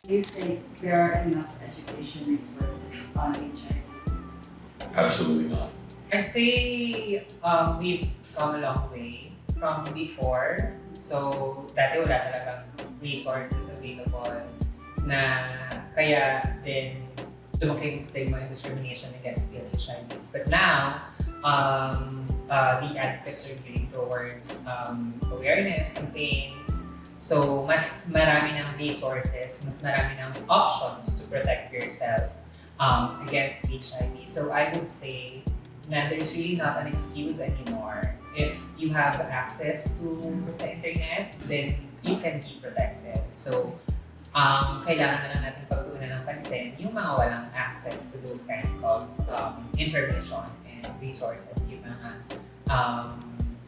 Do you think there are enough education resources on HIV? Absolutely not. I'd say we've come a long way from before. So, dati wala talagang resources available na kaya din lumaki yung stigma and discrimination against PLHIVs. But now, the advocates are gearing towards awareness campaigns. So, mas marami ng resources, mas marami ng options to protect yourself against HIV. So, I would say na there's really not an excuse anymore. If you have access to the internet, then you can be protected. So, kailangan na lang natin pagtuunan ng pansin yung mga walang access to those kinds of information and resources, yung mga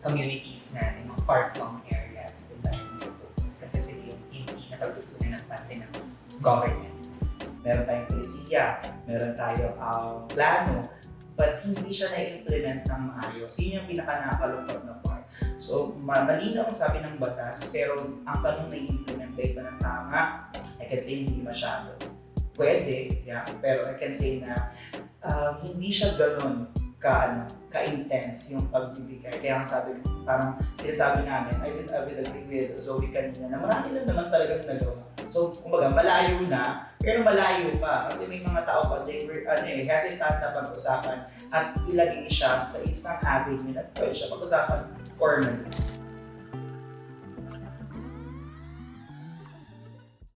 communities natin, mga far-flung areas, diba, yung focus. Kasi sila yung hindi napagtutunan ng pansin ng government. Meron tayong polisiya, meron tayong plano, but hindi siya na-implement ng maayos. Yun yung pinaka-nakakalungkot na part. So, malinaw ang sabi ng batas, pero ang tanong na i-implement ba ito ng tama, I can say hindi masyado. Pwede, yeah, pero I can say na hindi siya ganun ka-intense yung pagbibigay. Kaya ang sabi ko, parang sinasabi namin, I will agree with Zoe kanina na marami lang naman talagang nagawa. So, kumbaga, malayo na, pero malayo pa. Kasi may mga tao pa, they were hesitant na pag-usapan at ilagay siya sa isang avenue na pwede siya pag-usapan formally.